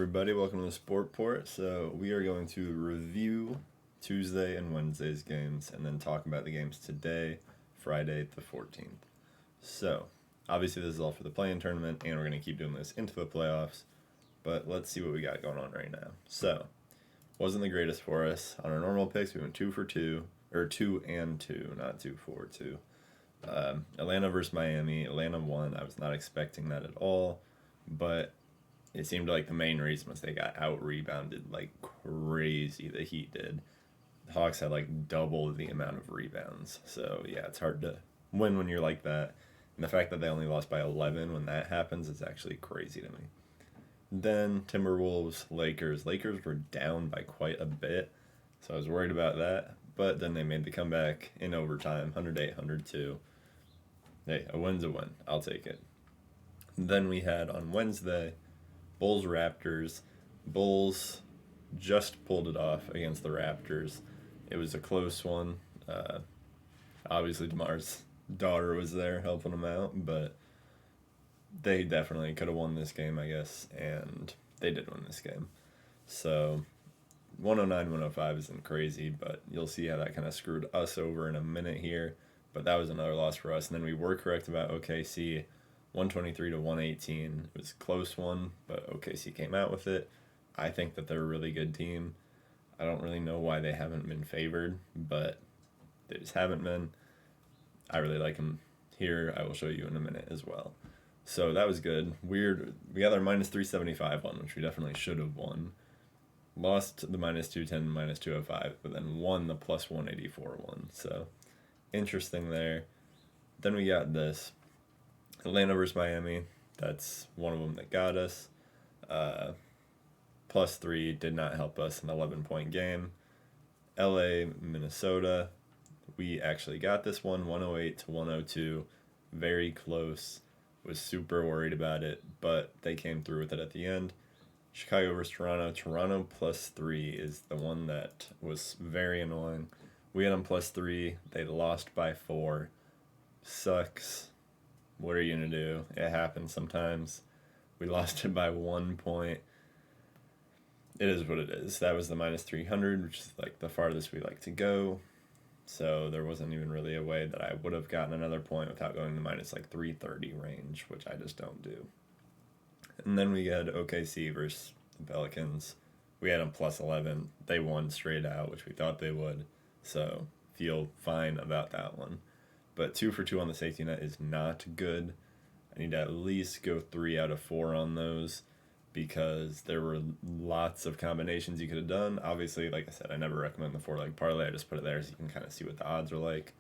everybody. Welcome to the Sport Port. So, we are going to review Tuesday and Wednesday's games and then talk about the games today, Friday the 14th. So, obviously, this is all for the play-in tournament, and we're going to keep doing this into the playoffs. But let's see what we got going on right now. So, wasn't the greatest for us. On our normal picks, we went 2 for 2, or 2 and 2, not 2 for 2. Atlanta versus Miami. Atlanta won. I was not expecting that at all, but it seemed like the main reason was they got out rebounded like crazy. The Heat did. The Hawks had like double the amount of rebounds. So yeah, it's hard to win when you're like that. And the fact that they only lost by 11 when that happens is actually crazy to me. Then Timberwolves, Lakers. Lakers were down by quite a bit, so I was worried about that. But then they made the comeback in overtime, 108, 102. Hey, a win's a win. I'll take it. Then we had on Wednesday, Bulls Raptors. Bulls just pulled it off against the Raptors. It was a close one. Obviously, DeMar's daughter was there helping him out, but they definitely could have won this game, I guess, and they did win this game. So 109, 105 isn't crazy, but you'll see how that kind of screwed us over in a minute here. But that was another loss for us. And then we were correct about OKC, 123 to 118. It was a close one, but OKC came out with it. I think that they're a really good team. I don't really know why they haven't been favored, but they just haven't been. I really like them here. I will show you in a minute as well. So that was good. Weird. We got our minus 375 one, which we definitely should have won. Lost the minus 210, minus 205, but then won the plus 184 one. So interesting there. Then we got this Atlanta versus Miami. That's one of them that got us. Plus 3 did not help us, an 11-point game. LA, Minnesota. We actually got this one, 108 to 102. Very close. Was super worried about it, but they came through with it at the end. Chicago versus Toronto. Toronto plus 3 is the one that was very annoying. We had them plus 3. They lost by 4. Sucks. What are you going to do? It happens sometimes. We lost it by 1 point. It is what it is. That was the minus 300, which is like the farthest we like to go. So there wasn't even really a way that I would have gotten another point without going to minus like 330 range, which I just don't do. And then we had OKC versus the Pelicans. We had them plus 11. They won straight out, which we thought they would. So feel fine about that one. But 2 for 2 on the safety net is not good. I need to at least go 3 out of 4 on those because there were lots of combinations you could have done. Obviously, like I said, I never recommend the 4-leg parlay. I just put it there so you can kind of see what the odds are like.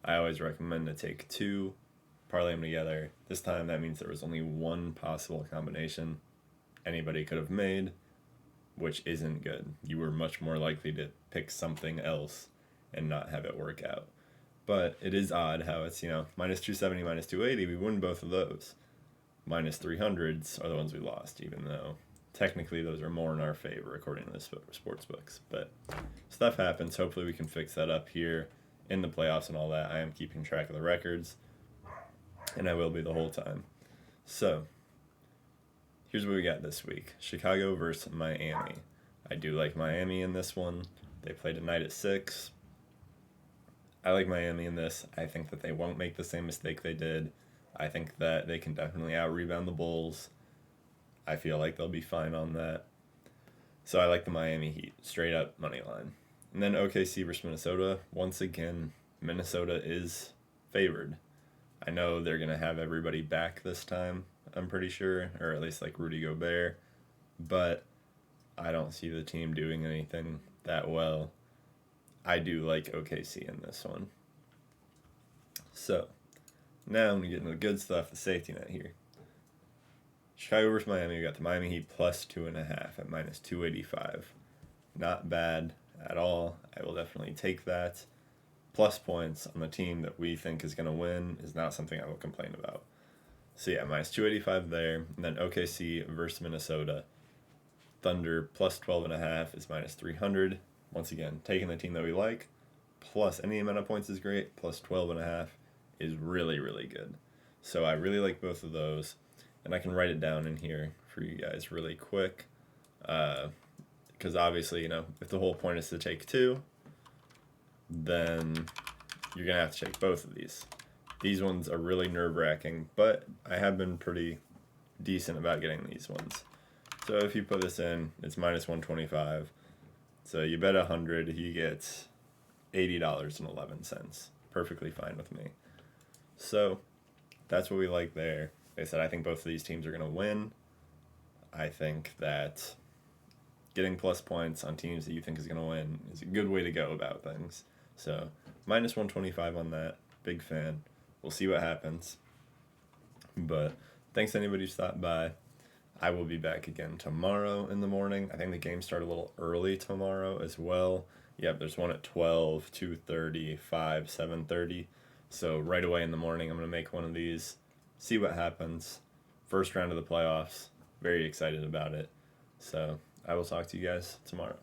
I always recommend to take 2, parlay them together. This time that means there was only one possible combination anybody could have made, which isn't good. You were much more likely to pick something else and not have it work out. But it is odd how it's, minus 270, minus 280, we win both of those. Minus 300s are the ones we lost, even though technically those are more in our favor according to the sports books. But stuff happens. Hopefully we can fix that up here in the playoffs and all that. I am keeping track of the records, and I will be the whole time. So here's what we got this week. Chicago versus Miami. I do like Miami in this one. They play tonight at 6. I like Miami in this. I think that they won't make the same mistake they did. I think that they can definitely out-rebound the Bulls. I feel like they'll be fine on that. So I like the Miami Heat. Straight up money line. And then OKC versus Minnesota. Once again, Minnesota is favored. I know they're going to have everybody back this time, I'm pretty sure. Or at least like Rudy Gobert. But I don't see the team doing anything that well. I do like OKC in this one. So now I'm going to get into the good stuff, the safety net here. Chicago versus Miami, we got the Miami Heat plus 2.5 at minus 285. Not bad at all. I will definitely take that. Plus points on the team that we think is going to win is not something I will complain about. So yeah, minus 285 there. And then OKC versus Minnesota. Thunder plus 12.5 is minus 300. Once again, taking the team that we like, plus any amount of points is great, plus 12.5 is really, really good. So I really like both of those, and I can write it down in here for you guys really quick. Because obviously, if the whole point is to take two, then you're going to have to take both of these. These ones are really nerve-wracking, but I have been pretty decent about getting these ones. So if you put this in, it's minus 125. So you bet 100, he gets $80.11. Perfectly fine with me. So that's what we like there. Like I said, I think both of these teams are going to win. I think that getting plus points on teams that you think is going to win is a good way to go about things. So minus 125 on that. Big fan. We'll see what happens. But thanks to anybody who stopped by. I will be back again tomorrow in the morning. I think the games start a little early tomorrow as well. Yep, there's one at 12, 2:30, 5, 7:30. So right away in the morning, I'm going to make one of these, see what happens. First round of the playoffs. Very excited about it. So I will talk to you guys tomorrow.